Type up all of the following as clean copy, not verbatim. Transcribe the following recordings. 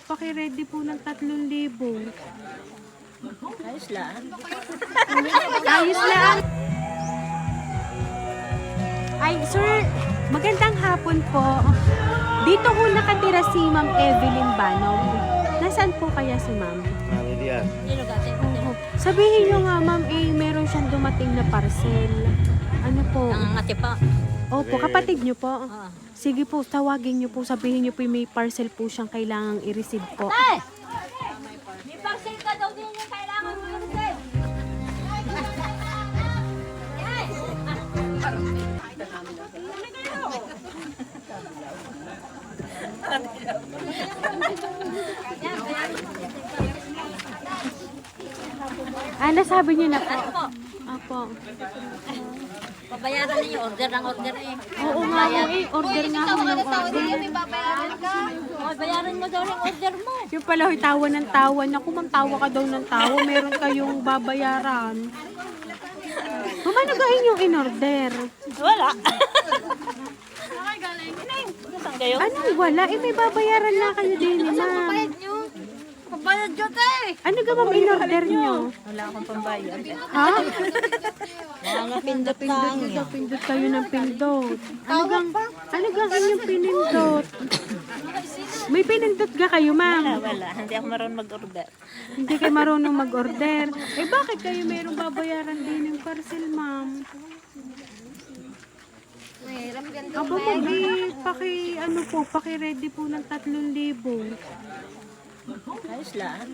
paki-ready po ng 3,000. Ayos lang. Ayos lang. Ay, sir, magandang hapon po. Dito ho nakatira si Ma'am Evelyn Banog. Nasaan po kaya si Ma'am? Ano diyan? Oo. Sabihin nyo nga, Ma'am, meron siyang dumating na parcel. Ano po? Nangangati pa. Opo, kapatid nyo po. Ah. Sige po, tawagin nyo po. Sabihin nyo po may parcel po siyang kailangang i-receive po. Ay! May parcel ka daw din yung kailangan mo yun, sir. Nasabi nyo na po. Ano po? Opo. Pabayaran na yung order ng order eh. Oo nga po order nga ho ng order. Oh, bayaran mo daw yung order mo. Yung pala, hoy, tawa ng tawa. Naku, ma'am, tawa ka daw ng tawa. Meron kayong babayaran. Ano gahin yung in-order? Wala. Nasaan kayo? Ano, wala? May babayaran na kayo din, ma'am. Pabayad dyan eh. Ano ga, ma'am, in-order nyo? Wala akong pambayad. Ha? Mga pindot lang. Pindot kayo ng pindot. Ano gang inyong pinindot? May pinindot ga kayo, ma'am? Wala. Hindi ako marunong mag-order. Hindi kayo marunong mag-order. Bakit kayo mayroong babayaran din ng parcel, ma'am? Aba, ma'am, paki-ready po ng 3,000. Ayos lang.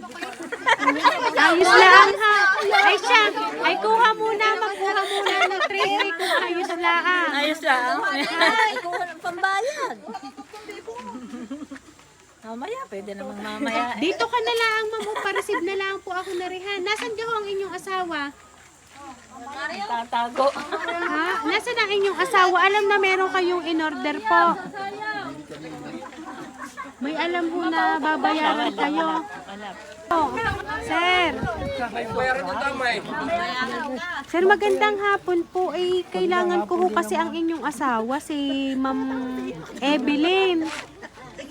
Ayos lang, ha? Ay, siya. Ay, kuha muna. Magkuha muna ng 3 kung ayos lang. Ayos lang. Ay, kuha ng pambayad. Mamaya, pwede namang mamaya. Dito ka na lang, ma'am. Pa-receive na lang po ako na rihan. Nasaan ka ho ang inyong asawa? Tatago. Ha? Nasaan ang inyong asawa? Alam na meron kayong in-order po. May alam ho na babayaran kayo. Wala. Oh, sir. Sir, magandang hapon po. Kailangan ko ho kasi ang inyong asawa, si Ma'am Evelyn.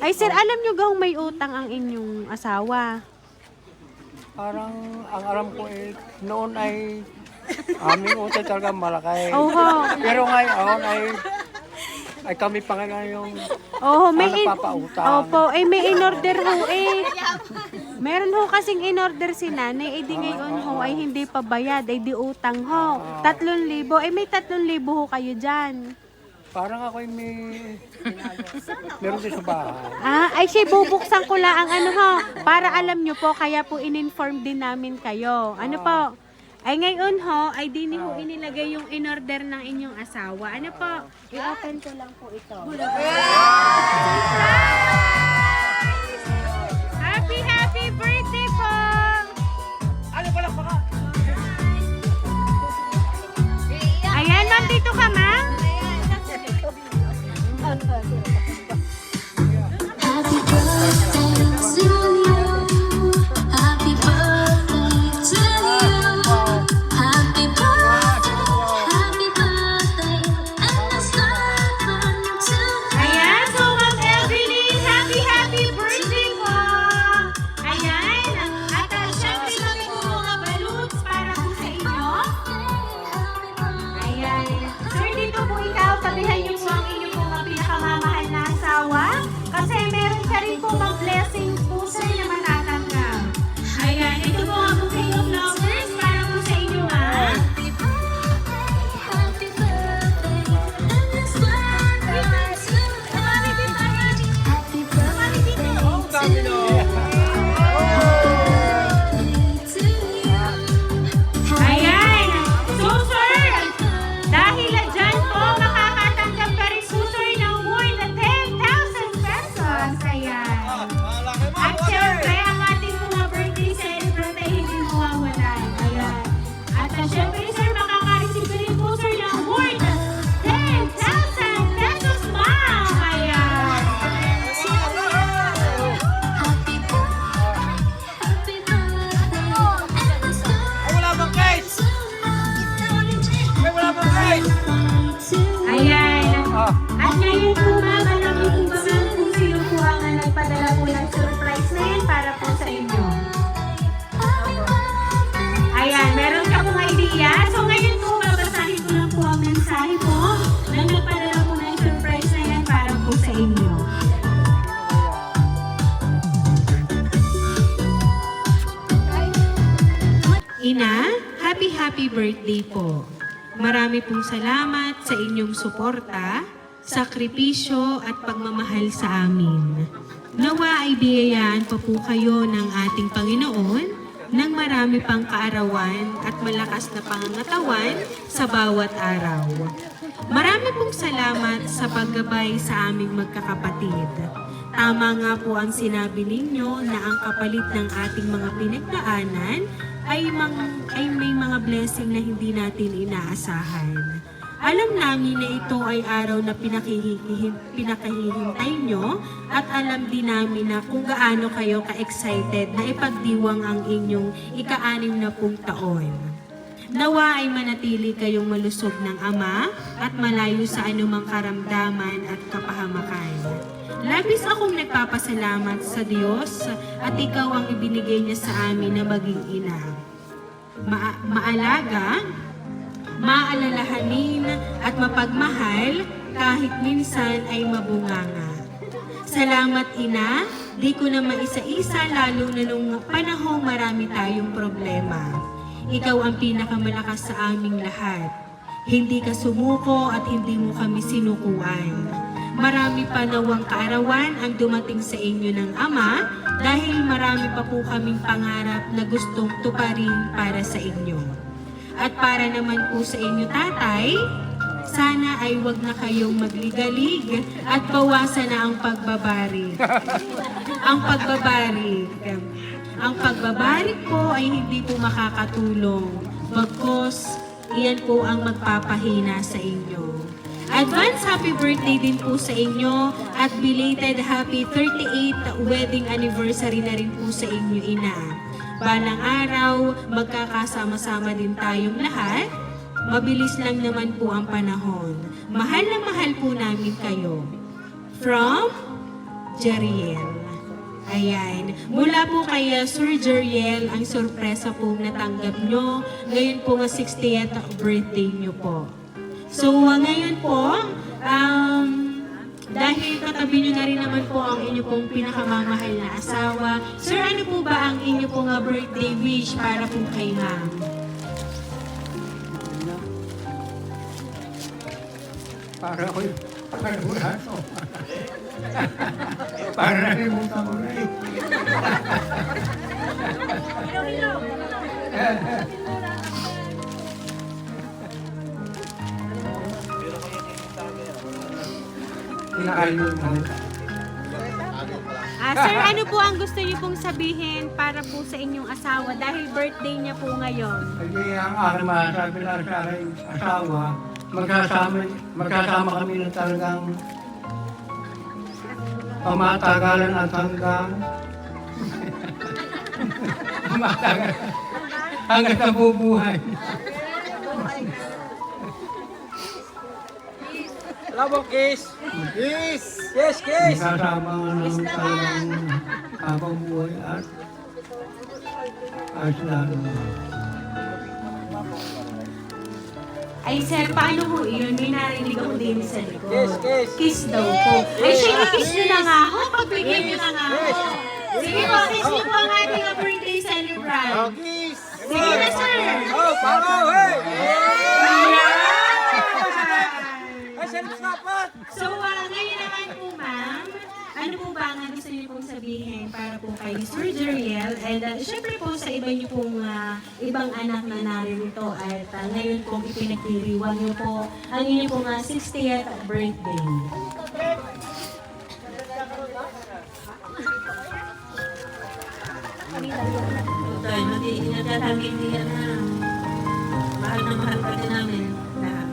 Ay, sir, alam nyo gawang may utang ang inyong asawa? Parang ang alam ko noon ay aming utang talaga malaki. Oho. Pero ngayon ay kami pa nga yung May nagpapautang. Opo, may in-order ho Meron ho kasing in-order si nanay, di ngayon ho ay hindi pa bayad, ay di utang ho. 3,000, may 3,000 ho kayo dyan. Parang ako meron din sa bahay. Ay siya, bubuksan ko lang ang para alam nyo po, kaya po in-inform din namin kayo. Ano po? Ay ngayon ho, ay di ho inilagay yung in-order ng inyong asawa. Ano po? I-open ko lang po ito. Happy birthday po! Ano pala baka? Ayan, ma'am, dito ka, ma'am? Happy birthday to you. Happy birthday to you. Happy birthday, and let's learn to Ayan, so Ma'am Evelyn, happy Ina, happy birthday po. Marami pong salamat sa inyong suporta, sakripisyo at pagmamahal sa amin. Nawa ay biyayaan pa po kayo ng ating Panginoon ng marami pang kaarawan at malakas na pangangatawan sa bawat araw. Marami pong salamat sa paggabay sa aming magkakapatid. Tama nga po ang sinabi ninyo na ang kapalit ng ating mga pinagdaanan ay may mga blessing na hindi natin inaasahan. Alam namin na ito ay araw na pinakahihintay nyo at alam din namin na kung gaano kayo ka-excited na ipagdiwang ang inyong ika-60 na taon. Nawa ay manatili kayong malusog ng Ama at malayo sa anumang karamdaman at kapahamakan. Labis akong nagpapasalamat sa Diyos at ikaw ang ibinigay niya sa amin na maging ina. Maalaga, maalalahanin at mapagmahal kahit minsan ay mabunganga. Salamat Ina, di ko na maisa-isa lalo na nung panahong marami tayong problema. Ikaw ang pinakamalakas sa aming lahat. Hindi ka sumuko at hindi mo kami sinukuan. Marami pa nawang kaarawan ang dumating sa inyo ng Ama dahil marami pa po kaming pangarap na gustong tuparin para sa inyo. At para naman po sa inyo tatay, sana ay wag na kayong magligalig at bawasan na ang pagbabarik. Ang pagbabarik po ay hindi po makakatulong. Bagkus, iyan po ang magpapahina sa inyo. Advance happy birthday din po sa inyo at belated happy 38th wedding anniversary na rin po sa inyo, Ina. Balang araw, magkakasama-sama din tayong lahat. Mabilis lang naman po ang panahon. Mahal na mahal po namin kayo. From Jeriel. Ayan. Mula po kay Sir Jeriel, ang sorpresa po natanggap nyo. Ngayon po nga 60th birthday nyo po. So, ngayon po, dahil katabi nyo na rin naman po ang inyo pong pinakamamahal na asawa, sir, ano po ba ang inyo pong birthday wish para po kay ma'am? Para wala to. Para nalimutan mo na eh. Sir, ano po ang gusto niyo pong sabihin para po sa inyong asawa dahil birthday niya po ngayon? Kasi ang aking masasabi lang sa aking asawa, magkasama kami na talagang pamatagalan at hanggang hanggang nabubuhay. Labo, kiss! Kiss! Yes, kiss! Magkasama ng talagang habang buhay at ayos lalo. Ay, sir, paano po yun? May narinig ako din sa likod. Kiss, kiss! Kiss daw po. Ay, sige, kiss nyo na nga ako. Pagbigyan nyo na nga ako. Sige po, kiss nyo po ang ating birthday celebrant. Oh, kiss! Sige na, sir. Oh, pangaw, hey! Ayan. Ay, salit dapat! So, ngayon naman po, ma'am, ano po ba ang gusto niyo pong sabihin para po kay Sir Jeriel? And syempre po sa iba niyo pong ibang anak na narito at ngayon po ipinagdiriwang niyo po ang inyo pong 60th birthday. Tayo, nagtatangin niya na mahal na mahal pa din namin lahat.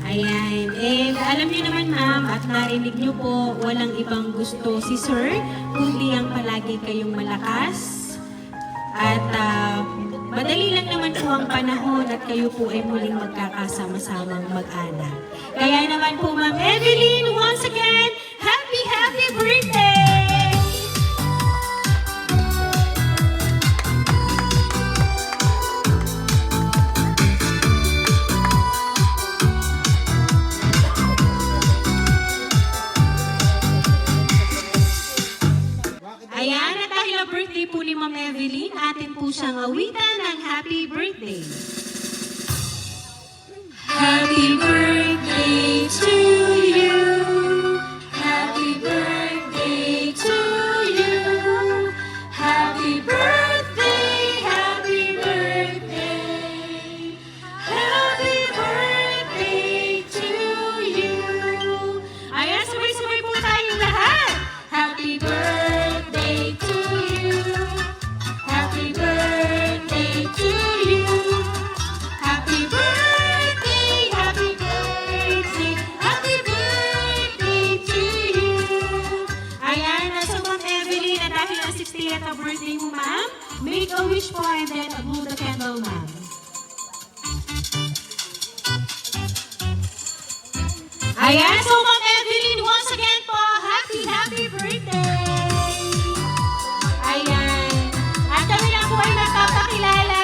Ayan. And alam niyo naman ma'am at narinig niyo po walang ibang gusto si Sir kundi ang palagi kayong malakas at madali lang naman po ang panahon at kayo po ay muling magkakasama-samang mag-anak. Kaya naman po Ma'am Evelyn, once again, happy birthday! siyang awitan ng happy birthday. Happy birthday to you. Happy birthday to you. Happy birthday, happy birthday. Happy birthday to you. Ayan, sabay-sabay po tayong lahat. Happy birthday to you. Happy birthday to you. Happy birthday, happy birthday, happy birthday to you. Ayan, so Ma'am Evelyn, na dahil ang 60th na birthday mo, ma'am, make a wish po and then blow the candle, ma'am. Ayan, so Ma'am Evelyn, once again po, happy birthday! Ayan. At kami lang po ay magpapakilala.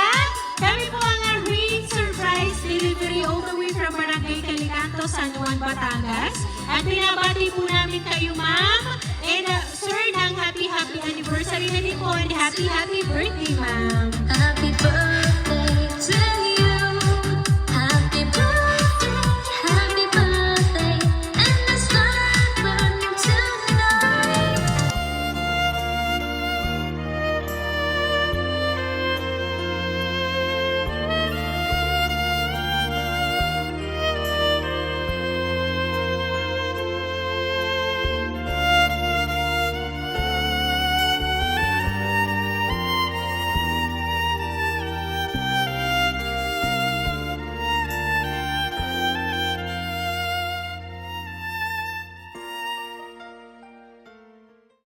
Kami po ang Rain Surprise Delivery all the way from Barangay Calicanto, San Juan, Batangas. At binabati po namin kayo, ma'am. And sir, ng happy anniversary na din po and happy birthday, ma'am. Happy birthday.